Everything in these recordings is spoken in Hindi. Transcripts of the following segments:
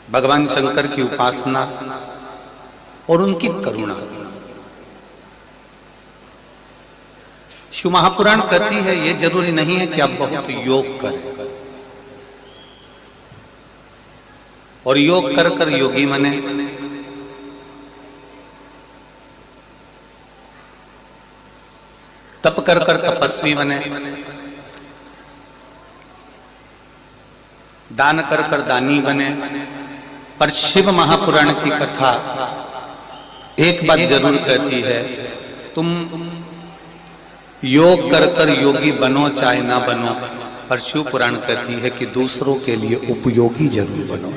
भगवान शंकर की उपासना और उनकी करुणा। शिव महापुराण कहती है ये जरूरी नहीं है कि आप बहुत योग करें, और योग कर कर योगी बने, तप कर कर तपस्वी बने, दान कर कर दानी बने। पर शिव महापुराण की कथा एक बात जरूर कहती है, तुम योग कर कर योगी बनो चाहे ना बनो, पर शिव पुराण कहती है कि दूसरों के लिए उपयोगी जरूर बनो।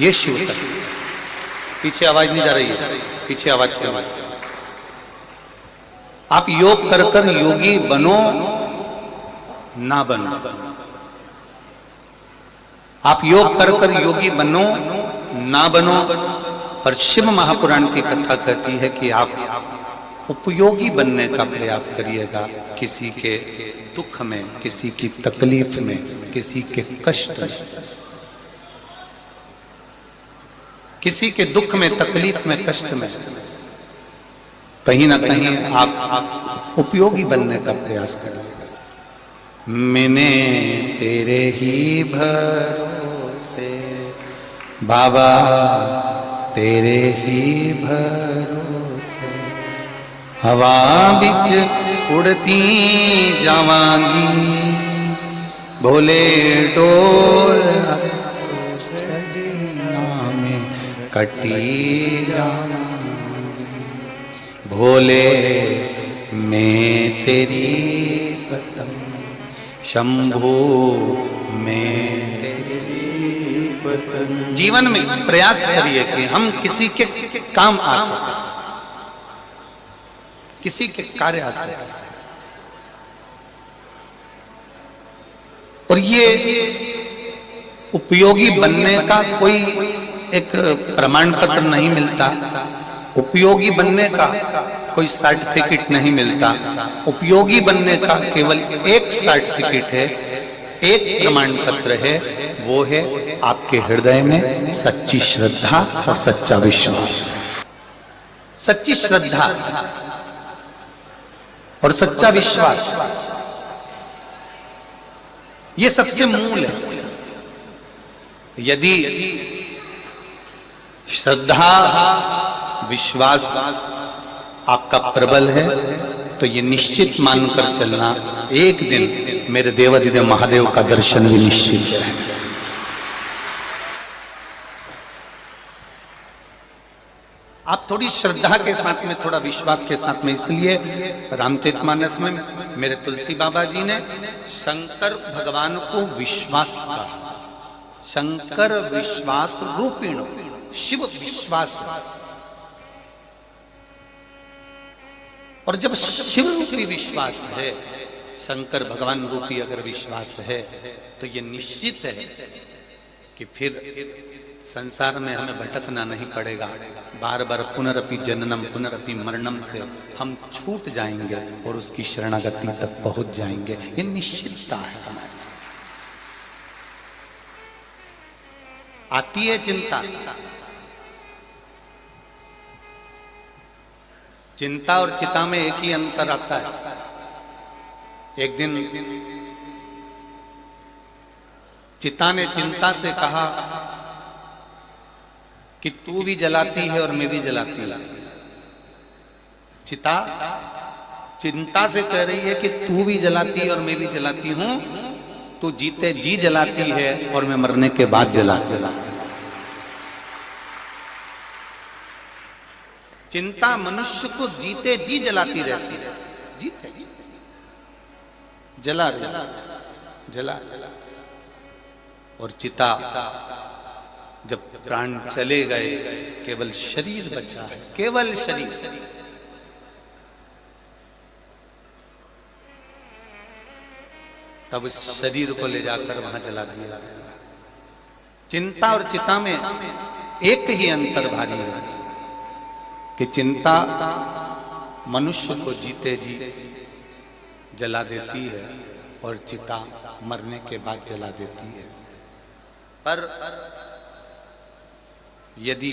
ये शिव तत्व। पीछे आवाज नहीं जा रही है, पीछे आवाज की आवाज। आप योग कर कर योगी बनो ना बनो, आप योग कर कर योगी बनो ना बनो, पर शिव महापुराण की कथा कहती है कि आप उपयोगी बनने का प्रयास करिएगा। किसी के दुख में, किसी की तकलीफ में, किसी के कष्ट में, किसी के दुख में, तकलीफ में, कष्ट में कहीं ना कहीं आप उपयोगी बनने का प्रयास करिएगा। मैंने तेरे ही भरोसे बाबा, तेरे ही भरोसे हवा बिच उड़ती जावांगी, भोले डोर में कटी जावांगी, भोले मैं तेरी पतंग, शंभो मैं तेरी पतंग। जीवन में प्रयास करिए कि हम किसी के काम आ सके, किसी के कार्य आ सके। और ये उपयोगी बनने का कोई एक प्रमाण पत्र नहीं मिलता, उपयोगी बनने का कोई सर्टिफिकेट नहीं मिलता। उपयोगी बनने का केवल एक सर्टिफिकेट है, एक प्रमाण पत्र है, वो है आपके हृदय में सच्ची श्रद्धा और सच्चा विश्वास। सच्ची श्रद्धा और सच्चा विश्वास ये सबसे मूल है। यदि श्रद्धा विश्वास आपका प्रबल है तो ये निश्चित मानकर चलना, एक दिन मेरे देवाधिदेव महादेव का दर्शन भी निश्चित है। आप थोड़ी श्रद्धा के साथ में, थोड़ा विश्वास के साथ में, इसलिए रामचरितमानस में मेरे तुलसी बाबा जी ने शंकर भगवान को विश्वास कहा। शंकर विश्वास रूपिण, शिव विश्वास। और जब शिव रूपी विश्वास है, शंकर भगवान रूपी अगर विश्वास है, तो ये निश्चित है कि फिर संसार में हमें भटकना नहीं पड़ेगा। बार बार पुनरपि जननम पुनरपि मरणम से हम छूट जाएंगे और उसकी शरणागति तक पहुंच जाएंगे। ये निश्चितता है हमारी। आती है चिंता, चिंता और चिता में एक ही अंतर आता है। एक दिन चिता ने चिंता से कहा कि तू भी जलाती है और मैं भी जलाती हूं। चिता चिंता से कह रही है कि तू भी जलाती है और मैं भी जलाती हूं, तू जीते जी जलाती है और मैं मरने के बाद जलाती हूं। चिंता मनुष्य को जीते जी जलाती रहती है, जीते जी जला जला। और चिता जब प्राण चले गए, केवल शरीर बचा है, केवल शरीर। तब उस शरीर को ले जाकर वहां जला दिया गया। चिंता और चिता में एक ही अंतर भारी है कि चिंता मनुष्य को जीते जी जला देती है और चिता मरने के बाद जला देती है। पर यदि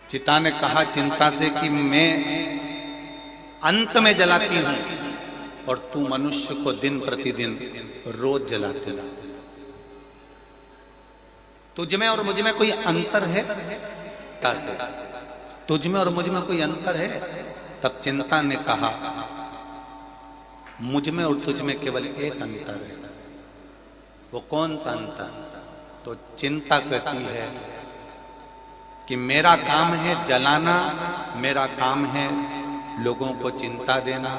चिता ने कहा चिंता से कि मैं अंत में जलाती हूं और तू मनुष्य को दिन प्रतिदिन रोज जलाती है, तुझ में और मुझ में कोई अंतर है? से तुझ में और मुझ में कोई अंतर है? तब चिंता ने कहा मुझ में और तुझ में केवल एक अंतर है। वो कौन सा अंतर? तो चिंता कहती है कि मेरा काम है जलाना, मेरा काम है लोगों को चिंता देना,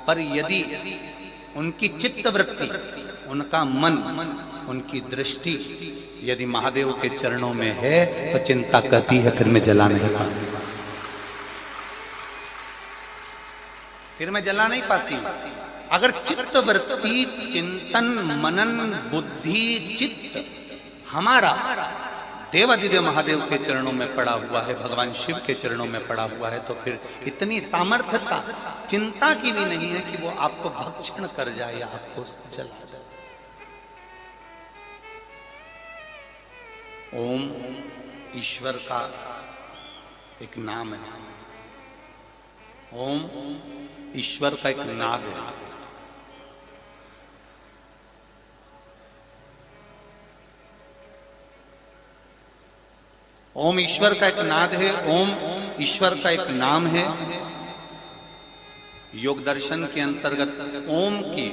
पर यदि उनकी चित्तवृत्ति, उनका मन, उनकी दृष्टि यदि महादेव के चरणों में है तो चिंता कहती है फिर मैं जला नहीं पाती, फिर मैं जला नहीं पाती। अगर चित्तवृत्ति, चिंतन, मनन, बुद्धि, चित्त हमारा देवादिदेव महादेव के चरणों में पड़ा हुआ है, भगवान शिव के चरणों में पड़ा हुआ है, तो फिर इतनी सामर्थ्यता चिंता की भी नहीं है कि वो आपको भक्षण कर जाए या आपको जला जाए। ओम ईश्वर का एक नाम है, ओम ईश्वर का एक नाद है। ओम ईश्वर का एक नाद है, ओम ईश्वर का एक नाम है। योग दर्शन के अंतर्गत ओम की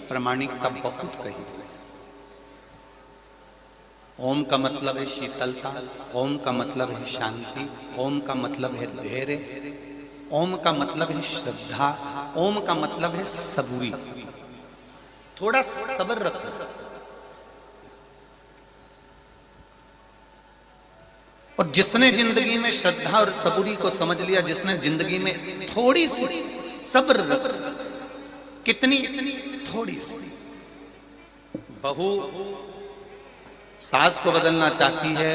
प्रामाणिकता बहुत कही गई। ओम का मतलब है शीतलता, ओम का मतलब है शांति, ओम का मतलब है धैर्य, ओम का मतलब है श्रद्धा, ओम का मतलब है सबूरी। थोड़ा सब्र रखो। और जिसने जिंदगी में श्रद्धा और सबूरी को समझ लिया, जिसने जिंदगी में थोड़ी सी सब्र रख, कितनी थोड़ी सी, बहू सास को बदलना चाहती है,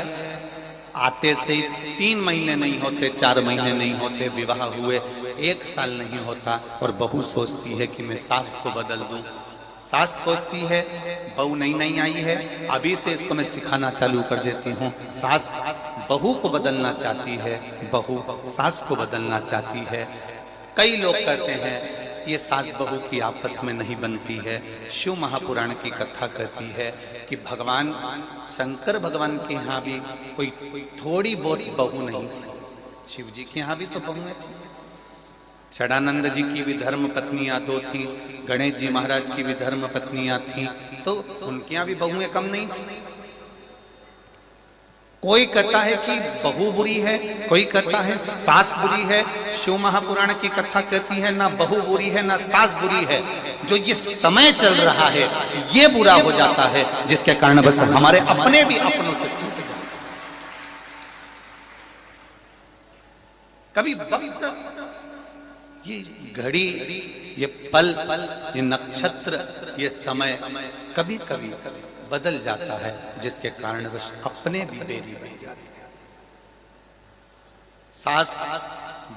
आते से 3 महीने नहीं होते, 4 महीने नहीं होते, विवाह हुए 1 साल नहीं होता और बहू सोचती है कि मैं सास को बदल दूं। सास सोचती है बहू नई आई है, अभी से इसको मैं सिखाना चालू कर देती हूँ। सास बहू को बदलना चाहती है, बहू सास को बदलना चाहती है। कई लोग कहते हैं ये सास बहू की आपस में नहीं बनती है। शिव महापुराण की कथा कहती है कि भगवान शंकर भगवान के यहाँ भी कोई थोड़ी बहुत बहू नहीं थी, शिव जी के यहाँ भी तो बहुएं थी। षडानंद जी की भी धर्म पत्नियां 2 थी, गणेश जी महाराज की भी धर्म पत्नियां थी, तो उनके यहाँ भी बहुएं कम नहीं थी। कोई कहता है कि बहू बुरी है, कोई कहता है सास बुरी है। शिव महापुराण की कथा कहती है ना बहू बुरी है ना सास बुरी है, जो ये समय चल रहा है ये बुरा हो जाता है, जिसके कारण बस हमारे अपने भी अपनों से टूट जाते। कभी वक्त, ये घड़ी, ये पल, ये नक्षत्र, ये समय कभी कभी बदल जाता है, जिसके कारण वह अपने भी देरी बन जाती है। सास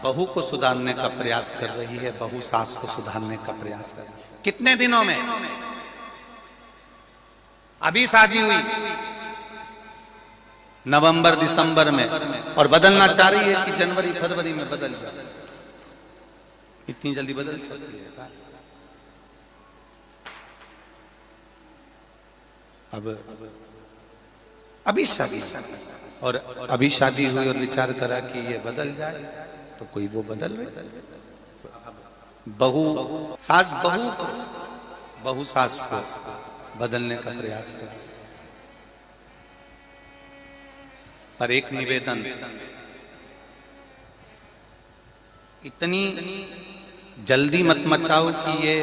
बहू को सुधारने का प्रयास कर रही है, बहू सास को सुधारने का प्रयास कर रही है। कितने दिनों में? अभी शादी हुई नवंबर दिसंबर में, और बदलना चाह रही है कि जनवरी फरवरी में बदल जाए। इतनी जल्दी बदल सकती है? अब अभी शादी, और अभी शादी हुई और विचार करा कि ये बदल जाए, तो कोई वो बदल रहे। बहू सास बहू सास को बदलने का प्रयास कर। पर एक निवेदन, इतनी जल्दी मत मचाओ कि ये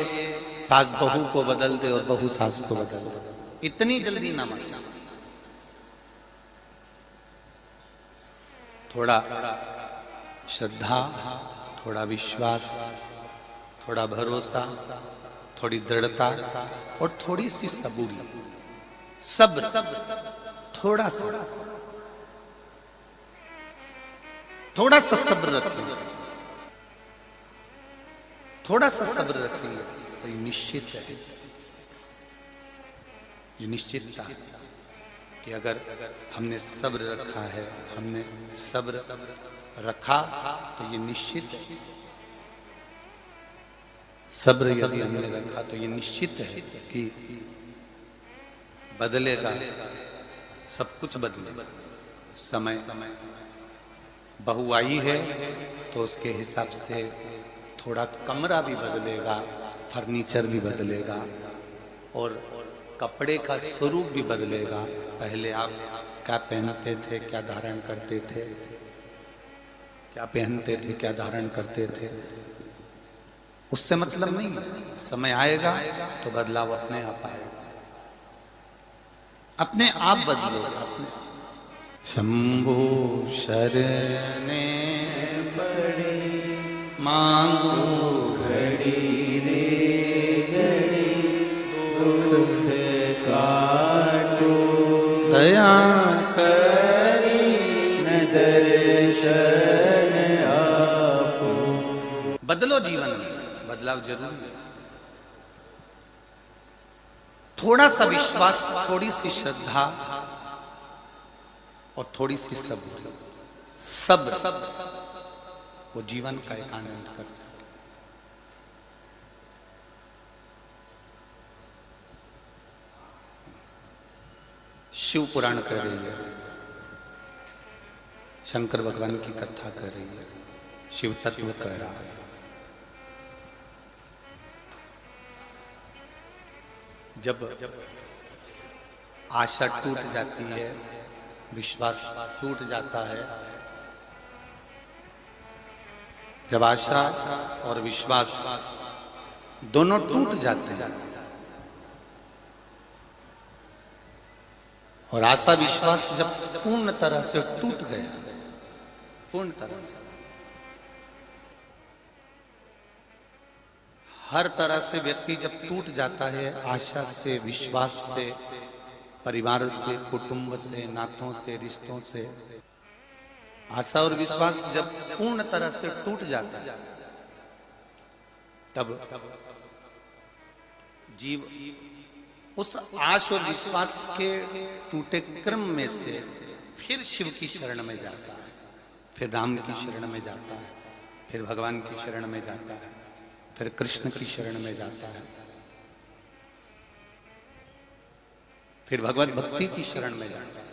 सास बहू को बदल दे और बहू सास को बदल दे। इतनी जल्दी ना मचा। थोड़ा श्रद्धा, थोड़ा विश्वास, थोड़ा भरोसा, थोड़ी दृढ़ता और थोड़ी सी सबूरी, सब्र, थोड़ा सा सब्र रखिए। थोड़ा सा सब्र रखेंगे तो ये निश्चित है, ये निश्चित था कि अगर हमने सब्र रखा है, हमने सब्र रखा तो ये निश्चित है, सब्र यदि हमने रखा तो ये निश्चित है कि बदलेगा, सब कुछ बदलेगा। समय बहू आई है तो उसके हिसाब से थोड़ा कमरा भी बदलेगा, फर्नीचर भी बदलेगा और कपड़े का स्वरूप भी बदलेगा। पहले आप क्या पहनते थे, क्या धारण करते थे, क्या पहनते थे, क्या धारण करते थे, उससे मतलब नहीं है। समय आएगा तो बदलाव अपने आप आएगा, अपने आप बदलेगा। अपने शंभु शरणे पड़ी मांगो घड़ी रे घड़ी, दुख काटो दया करी न दर्शन आपो। बदलो जीवन में, बदलाव जरूरी है। थोड़ा सा विश्वास, थोड़ी सी श्रद्धा और थोड़ी सी सब्र वो जीवन का एक आनंद कर जाता है। शिव पुराण कर रही है, शंकर भगवान की कथा कर रही है, शिव तत्व कह रहा है। जब आशा टूट जाती है, विश्वास टूट जाता है, जब आशा और विश्वास दोनों टूट जाते हैं और आशा विश्वास जब पूर्ण तरह से टूट गया, पूर्ण तरह से हर तरह से व्यक्ति जब टूट जाता है, आशा से, विश्वास से, परिवार से, कुटुंब से, नातों से, रिश्तों से, आशा और विश्वास जब पूर्ण तरह से टूट जाता है, तब जीव उस आश और विश्वास के टूटे क्रम में से फिर शिव की शरण में जाता है, फिर राम की शरण में जाता है, फिर भगवान की शरण में जाता है, फिर कृष्ण की शरण में जाता है, फिर भगवत भक्ति की शरण में जाता है।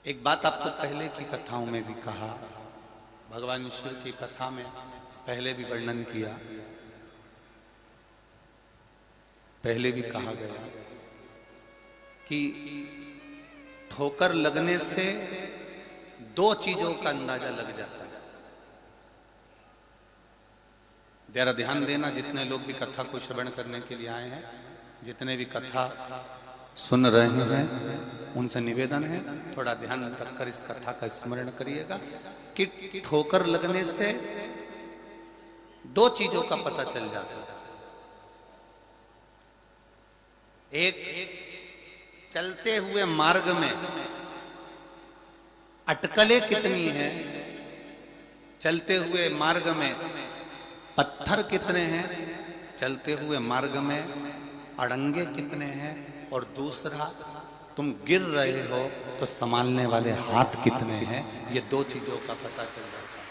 एक बात आपको पहले की कथाओं में भी कहा, भगवान शिव की कथा में पहले भी वर्णन किया, पहले भी कहा गया कि ठोकर लगने से दो चीजों का अंदाजा लग जाता है। जरा ध्यान देना, जितने लोग भी कथा को श्रवण करने के लिए आए हैं, जितने भी कथा सुन रहे हैं, उनसे निवेदन है थोड़ा ध्यान रखकर इस कथा का स्मरण करिएगा कि ठोकर लगने से दो चीजों का पता चल जाता है। एक, चलते हुए मार्ग में अटकलें कितनी हैं, चलते हुए मार्ग में पत्थर कितने हैं, चलते हुए मार्ग में अड़ंगे कितने हैं, और दूसरा तुम गिर रहे हो तो संभालने वाले हाथ कितने हैं। ये दो चीजों का पता चल जाता है,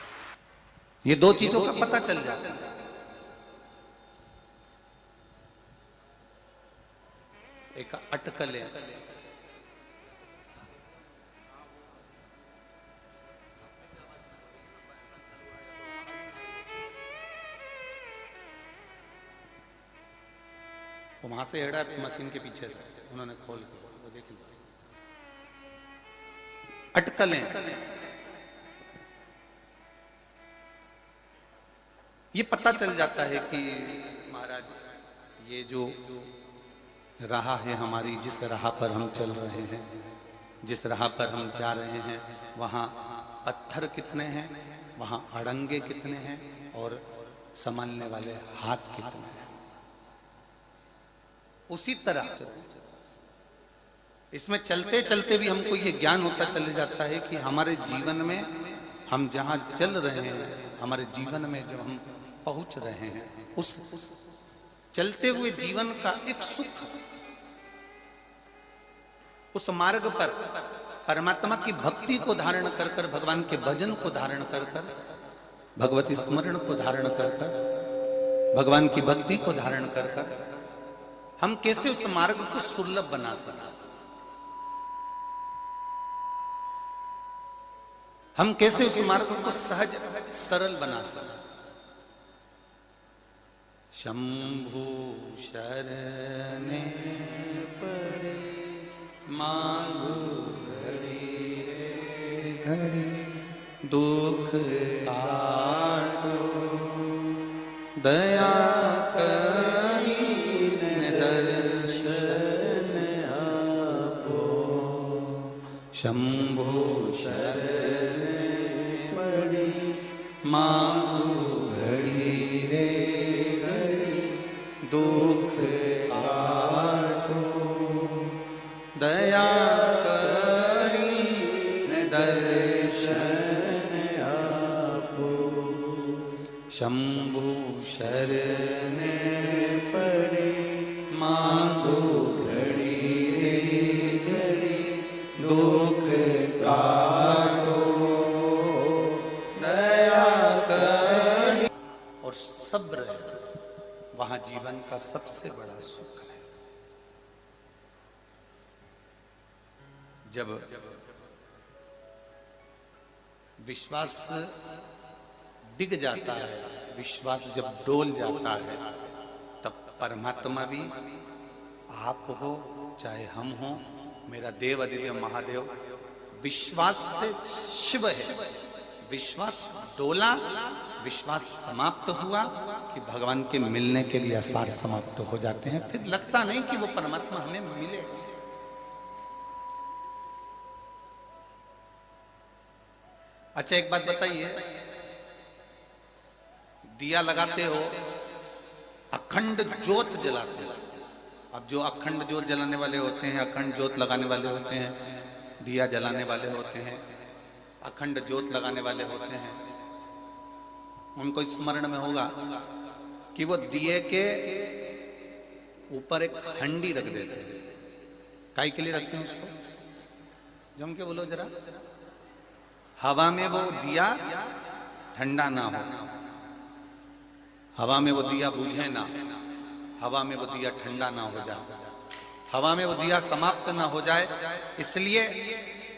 ये दो चीजों का पता चल जाता है। एक अटकले, वो वहां से हेड़ा मशीन के पीछे से उन्होंने खोल के वो देखिए अटकलें। ये पता चल जाता है कि महाराज ये जो राह है हमारी, जिस राह पर हम चल रहे हैं, जिस राह पर हम जा रहे हैं, वहाँ पत्थर कितने हैं, वहाँ अड़ंगे कितने हैं, और संभालने वाले हाथ कितने हैं। उसी तरह इसमें चलते चलते भी हमको ये ज्ञान होता चले जाता है कि हमारे जीवन में हम जहां चल रहे हैं, हमारे जीवन में जब हम पहुंच रहे हैं, उस चलते हुए जीवन का एक सुख, उस मार्ग पर परमात्मा की भक्ति को धारण कर कर, भगवान के भजन को धारण कर कर, भगवती स्मरण को धारण कर कर, भगवान की भक्ति को धारण कर कर, हम कैसे उस मार्ग को सुलभ बना सकें, हम कैसे उस मार्ग को सहज सरल बना सकें। शंभु शरणे पड़े मांगो घड़ी रे घड़ी, दुख काटो दया करी दर्शन आपो। शंभु शरणे पड़ी मांगो घड़ी रे घड़ी, दुख काटो दया करी दर्शन आपो। शंभु शरणे पड़े मांगो घड़ी रे घड़ी, दुख काटो दया करी। और सब्र वहां जीवन का सबसे बड़ा सुख है। जब विश्वास डिग जाता है, विश्वास जब डोल जाता है, तब परमात्मा भी, आप हो चाहे हम हो, मेरा देव अधिदेव महादेव, विश्वास से शिव है। विश्वास डोला, विश्वास समाप्त हुआ कि भगवान के मिलने के लिए आसार समाप्त हो जाते हैं। फिर लगता नहीं कि वो परमात्मा हमें मिले। अच्छा एक बात बताइए, दिया लगाते हो, अखंड ज्योत जलाते हो। अब जो अखंड ज्योत जलाने वाले होते हैं, अखंड ज्योत लगाने वाले होते हैं, दिया जलाने वाले होते हैं, अखंड ज्योत लगाने वाले होते हैं, उनको स्मरण में होगा कि वो दिए के ऊपर एक हंडी रख देते हैं। काहे के लिए रखते हैं उसको? जम के बोलो जरा। हवा में वो दिया ठंडा ना हो, हवा में वो दिया बुझे ना, हवा में वो दिया ठंडा ना हो जाए, हवा में वो दिया समाप्त ना हो जाए, इसलिए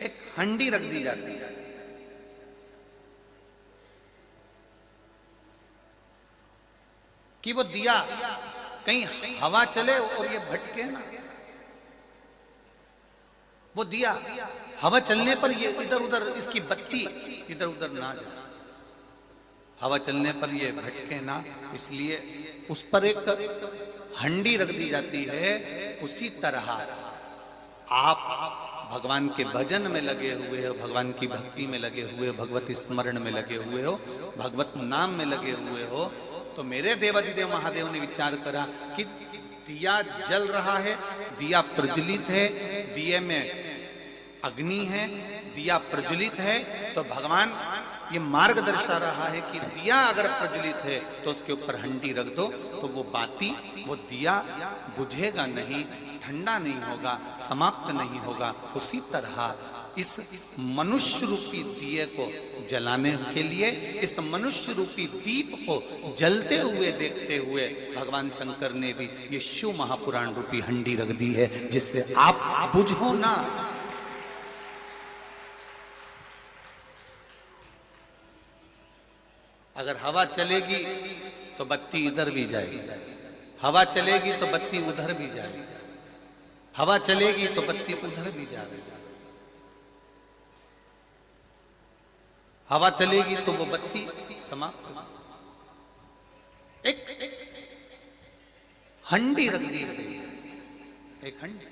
एक हंडी रख दी जाती है। कि वो दिया कहीं हवा चले और ये भटके ना, वो दिया हवा चलने पर ये इधर उधर, इसकी बत्ती इधर उधर ना जाए, हवा चलने पर ये भटके ना, इसलिए उस पर एक हंडी रख दी जाती है। उसी तरह आप भगवान के भजन में लगे हुए हो, भगवान की भक्ति में लगे हुए हो, भगवती स्मरण में लगे हुए हो, भगवत नाम में लगे हुए हो, तो मेरे देवाधिदेव महादेव ने विचार करा कि दिया जल रहा है, दिया प्रज्वलित है, दिए में अग्नि है, दिया प्रज्वलित है, तो भगवान ये मार्ग दर्शा रहा है कि दिया अगर प्रज्वलित है तो उसके ऊपर हंडी रख दो, तो वो बाती, वो दिया बुझेगा नहीं, ठंडा नहीं होगा, समाप्त नहीं होगा। उसी तरह इस मनुष्य रूपी दिए को जलाने के लिए, इस मनुष्य रूपी दीप को जलते हुए देखते हुए भगवान शंकर ने भी ये शिव महापुराण रूपी हंडी रख दी है, जिससे आप बुझो ना। अगर हवा चलेगी तो बत्ती इधर भी जाएगी, हवा चलेगी तो बत्ती उधर भी जाएगी, हवा चलेगी तो बत्ती उधर भी जाएगी, हवा चलेगी तो वो बत्ती समाप्त। एक हंडी रख दी गई है, एक हंडी।